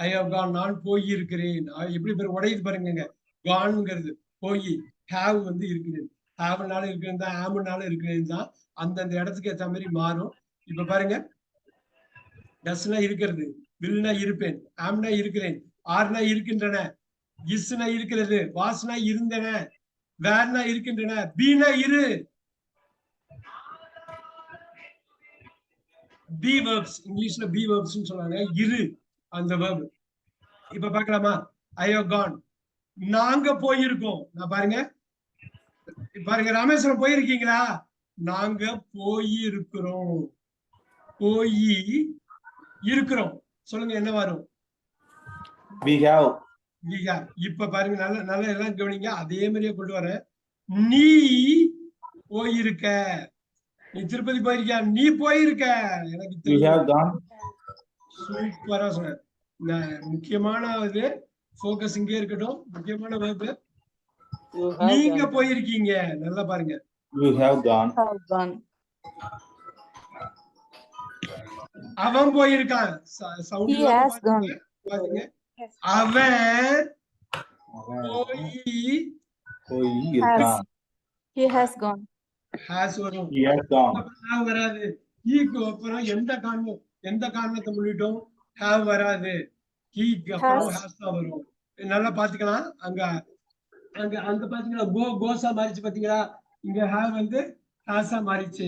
I have gone, நான் போயிருக்கிறேன். எப்படி பேர் உடையுது பாருங்க. கான்ங்கிறது போய், ஹேவ் வந்து இருக்கிறேன். ஹேவ்னால இருக்கிறேன் தான், ஆம்னால இருக்கிறேன் தான். அந்தந்த இடத்துக்கு ஏற்ற மாதிரி மாறும். இப்ப பாருங்க, டஸ்னா இருக்கிறது, வில்னா இருப்பேன், ஆம்னா இருக்கிறேன், ஆர்னா இருக்கின்றன, இஸ்னா இருக்கிறது, வாஸ்னா இருந்தன, வேர்னா இருக்கின்றன, பீனா இரு. பி வெர்ப்ஸ், இங்கிலீஷ்ல பி வெர்ப்ஸ் சொல்றாங்க, இரு அந்த வெர்ப். இப்ப பார்க்கலாமா? ஐ ஹவ் கான், நாங்க போயிருக்கோம். நான் பாருங்க பாருங்க, ராமேஸ்வரம் போயிருக்கீங்களா? நாங்க போயிருக்கிறோம். போய் இருக்கிறோம். சொல்லுங்க, என்ன வரும்? we have. இப்ப பாருங்க, நல்ல நல்ல எல்லாம் கவனிங்க. அதே மாதிரியே கொண்டு வரேன். நீ போயிருக்க, நீ திருப்பதி போயிருக்கியா? நீ போயிருக்க, எனக்கு We have தெரியும். gone. சூப்பரா சொன்ன. முக்கியமான இது போக்கஸ் இங்கே இருக்கட்டும். முக்கியமான வேர்பு நீங்க போயிருக்கீங்க. நல்லா பாருங்க. You have gone. அவன் போயிருக்கான். He has gone. பாருங்க, அவன் போயிருக்கான். He has gone. has வரும். He has gone. வராது. ஈக்கு அப்புறம் எந்த காரணத்தை முன்னிட்டும் have வராது. ஈக்கு அப்புறம் has தான் வரும். நல்லா பாத்துக்கலாம். அங்க அங்க அங்க பாத்தீங்களா, கோஸா மாறிச்சு பாத்தீங்களா? இங்க have வந்து has மாறிச்சு.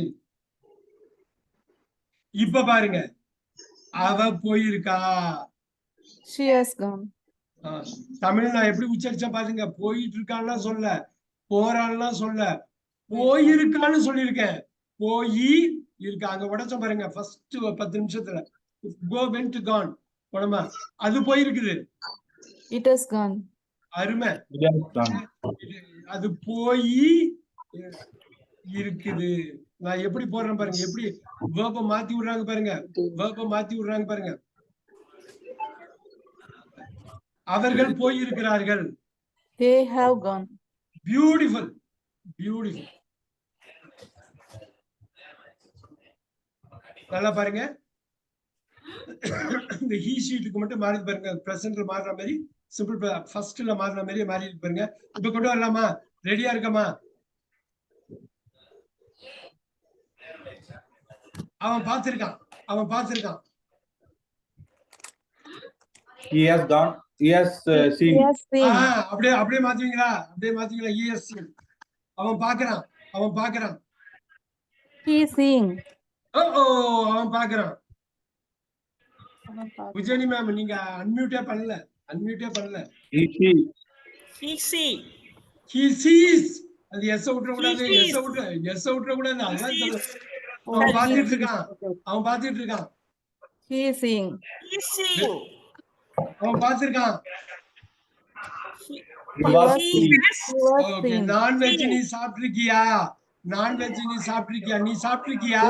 இப்ப பாருங்க, அவ போயிருக்கா. She has gone. தமிழ் நான் எப்படி உச்சரிச்சா பாருங்க. போயிட்டு இருக்கான்னு சொல்ல, போறான்னு சொல்ல, போயிருக்கான்னு சொல்லியிருக்கேன். போய் இருக்கா, அங்க உடச்ச பாருங்க. ஃபர்ஸ்ட் 10 நிமிஷத்துல go went gone போனமா, அது போயிருக்குது. It has gone. அருமை. அது போய் இருக்குது. நான் எப்படி போடுறேன் பாருங்க, எப்படி வேர்ப மாத்தி விடுறாங்க பாருங்க. வேர்ப மாத்தி விடுறாங்க பாருங்க. அவர்கள் போயிருக்கிறார்கள். They have gone. Beautiful, beautiful. நல்லா பாருங்க. இந்த ஹீ ஷீட்டுக்கு மட்டும் மாறி பாருங்க. பிரசன்ட்ல மாறுற மாதிரி, சிம்பிள் ஃபர்ஸ்ட்ல மாறுற மாதிரி மாறி பாருங்க. இப்ப கொண்டு வரலாமா? ரெடியா இருக்கமா? அவன் பார்த்திருக்கான், அவன் பார்த்திருக்கான். He has gone. He has seen. அப்படியே அப்படியே மாத்துவீங்களா? அப்படியே மாத்துவீங்களா? he has seen. அவன் பார்க்கறான், அவன் பார்க்கறான். He is seeing. அவன் பார்க்கறான். விஜயனி மேம், நீங்க அன்மியூட்டே பண்ணல. He sees. he sees. அது எஸ் விட்டுற கூடாது. எஸ் விட்டுற கூடாது. அவன் பார்த்துட்டு இருக்கான், அவன் பார்த்துட்டு இருக்கான். He is seeing. அவன் பார்த்திருக்கான். நான்வெஜ் நீ சாப்பிட்டிருக்கியா? நான்வெஜ் நீ சாப்பிட்டிருக்கியா? நீ சாப்பிட்டிருக்கியா?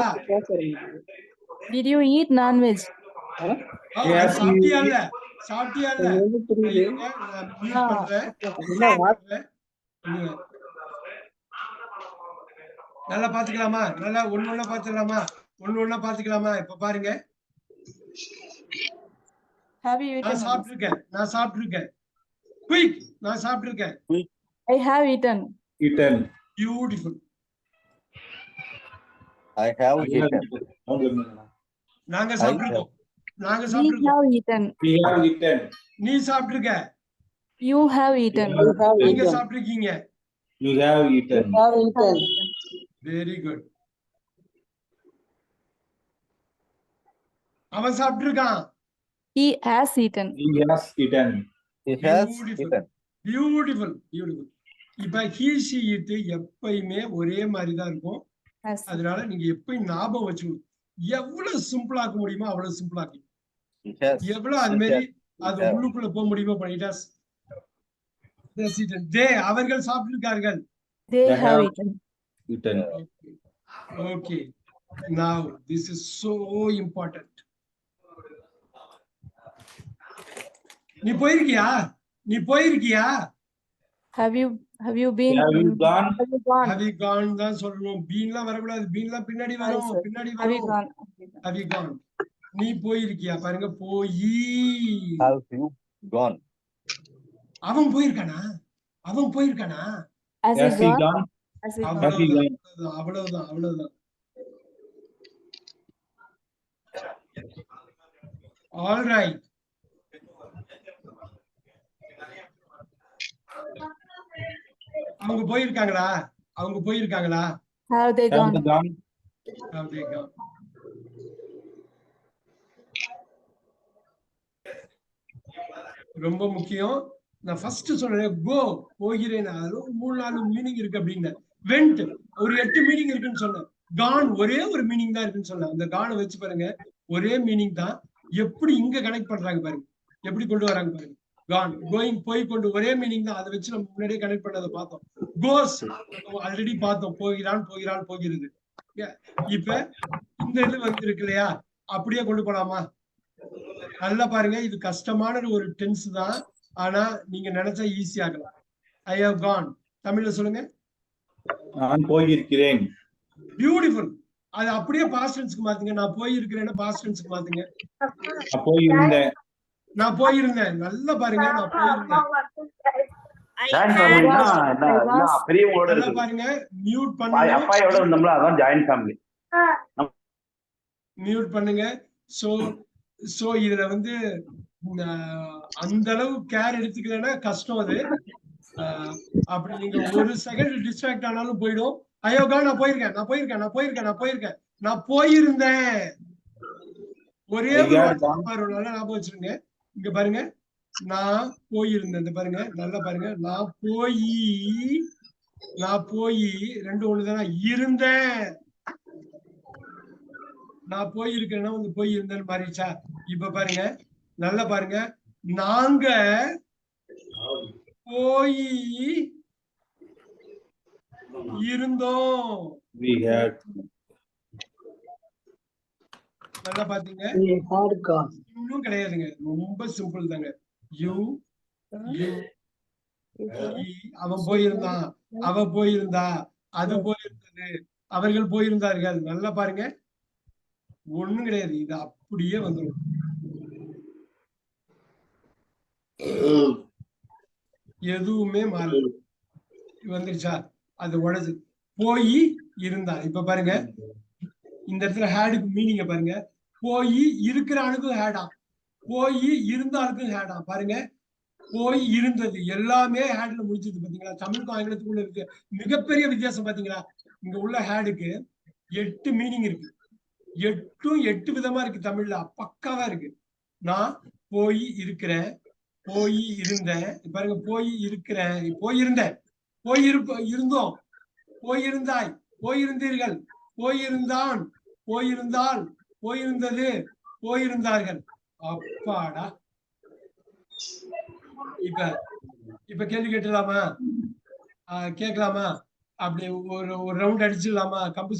Did you eat non-veg? சாப்பிட்டியா இல்ல? சாப்பிட்டியா இல்ல? நல்லா பாத்துக்கலாமா? நல்லா ஒண்ணு பாத்துக்கலாமா? ஒண்ணு பாத்துக்கலாமா? இப்ப பாருங்க. Have you eaten? நான் சாப்பிட்டிருக்கேன். குயிக், நான் சாப்பிட்டிருக்கேன். I have eaten. Beautiful. I have eaten. நாங்க சாப்பிட்டிருக்கோம். We have eaten. நீ சாப்பிட்டிருக்க. You have eaten. நீங்க சாப்பிட்டிருக்கீங்க. You have eaten. Very good. அவன் சாப்பிட்டிருக்கான். He has eaten. பியூட்டிஃபுல். இப்ப he she it எப்பயுமே ஒரே மாதிரி தான் இருக்கும். அதனால நீங்க எப்பயும் ஞாபகம் வச்சுக்கணும். எவ்வளவு சிம்பிள் ஆக்க முடியுமோ அவ்வளவு சிம்பிள் ஆக்கி, எவ்வளவு அது மாதிரி அது உள்ளுக்குள்ள போக முடியுமோ பண்ணிட்டா. அவர்கள் சாப்பிட்டிருக்கார்கள். They have eaten. Okay. Now this is so important. நீ போயிருக்கியா? Have you been? Have you gone? Have you gone தான் சொல்லணும். பீன்லாம் வரக்கூடாது. பீன்லாம் பின்னாடி வரும். Have you gone? Have you gone? நீ போயிருக்கியா பாருங்க போயி. Have you gone? அவன் போயிருக்கானா? அவன் போயிருக்கானா? Has he Has he gone? gone? Has he gone? Has he gone? அவ்வளவுதான். All right. அவங்க போயிருக்காங்களா? Have they Have gone? they gone? Have they gone? ரொம்ப முக்கியம். நான் ஃபர்ஸ்ட் சொன்னேன் கோ போகிறேன். அது 3-4 மீனிங் இருக்கு அப்படின்னு. வெண்ட் ஒரு 8 மீனிங் இருக்குன்னு சொன்னேன். கான் ஒரே ஒரு மீனிங் தான் இருக்குன்னு சொன்னேன். அந்த கானை வச்சு பாருங்க ஒரே மீனிங் தான். எப்படி இங்க கனெக்ட் பண்றாங்க பாருங்க, எப்படி கொண்டு வராங்க பாருங்க. கான் கோயிங் போய் கொண்டு ஒரே மீனிங் தான். அதை வச்சு நம்ம முன்னாடியே கனெக்ட் பண்ணதை பார்த்தோம். கோஸ் ஆல்ரெடி பார்த்தோம், போகிறாள் போகிறது. இப்ப இந்த இது வந்து இருக்கு இல்லையா, அப்படியே கொண்டு போலாமா? நல்லா பாருங்க, இது கஷ்டமான ஒரு டென்ஸ் தான். ஆனா நீங்க நினைச்சா ஈஸி ஆகலாம். ஐ ஹவ் கான் தமிழ்ல சொல்லுங்க. நான் போயிருக்கிறேன். பியூட்டிஃபுல். அது அப்படியே பாஸ்ட் டென்ஸ்க்கு மாத்துங்க. நான் போயிருக்கிறேன்னா பாஸ்ட் டென்ஸ்க்கு மாத்துங்க. நான் போயிருந்தேன். நல்லா பாருங்க, நான் போயிருந்தேன். நல்லா பாருங்க, மியூட் பண்ணுங்க. மியூட் பண்ணுங்க. சோ இதுல வந்து அந்த அளவு கேர் எடுத்துக்கலன்னா கஷ்டம் அது. அப்படி நீங்க ஒரு செகண்ட் டிஸ்ட்ராக்ட் ஆனாலும் போயிடும். ஐயோகா நான் போயிருக்கேன். நான் போயிருந்தேன். ஒரே ஒரு நல்லா ஞாபகம் வச்சிருங்க. இங்க பாருங்க, நான் போயிருந்தேன். இந்த பாருங்க, நல்லா பாருங்க, நான் போய் ரெண்டு ஒண்ணுதானே இருந்தேன். நான் போயிருக்கேன்னா வந்து போய் இருந்தேன்னு மாறிடுச்சா? இப்ப பாருங்க, நல்லா பாருங்க, நாங்க போய் இருந்தோம். நல்லா பாத்தீங்க, இன்னும் கிடையாதுங்க, ரொம்ப சிம்பிள் தாங்க. அவன் போயிருந்தான், அவ போயிருந்தா, அது போயிருந்தது, அவர்கள் போயிருந்தார்கள். நல்லா பாருங்க, ஒண்ணும் கிடையாது. இது அப்படியே வந்துடும். எதுவுமே மாறல. வந்துருச்சா? அது உடச்சு போய் இருந்தா. இப்ப பாருங்க, இந்த இடத்துல ஹேடுக்கு மீனிங்க பாருங்க. போய் இருக்கிற ஆளுக்கும் ஹேடா, போய் இருந்த ஆளுக்கும் ஹேடா. பாருங்க, போய் இருந்தது எல்லாமே ஹேட்ல முடிச்சது. பாத்தீங்களா? தமிழுக்கும் ஆங்கிலத்துக்குள்ள இருக்கு மிகப்பெரிய வித்தியாசம். பாத்தீங்களா? இங்க உள்ள ஹேடுக்கு 8 மீனிங் இருக்கு. 8 விதமா இருக்கு தமிழ்ல. பக்காவா இருக்கு. நான் போய் இருக்கிறேன், போய் இருந்தேன். பாருங்க, போய் இருக்கிறேன், போயிருந்தேன், இருந்தோம், போயிருந்தாய், போயிருந்தீர்கள், போயிருந்தான், போயிருந்தாள், போயிருந்தது, போயிருந்தார்கள். அப்பாடா. இப்ப கேள்வி கேட்டலாமா? கேட்கலாமா? அப்படி ஒரு ரவுண்ட் அடிச்சிடலாமா? கம்பு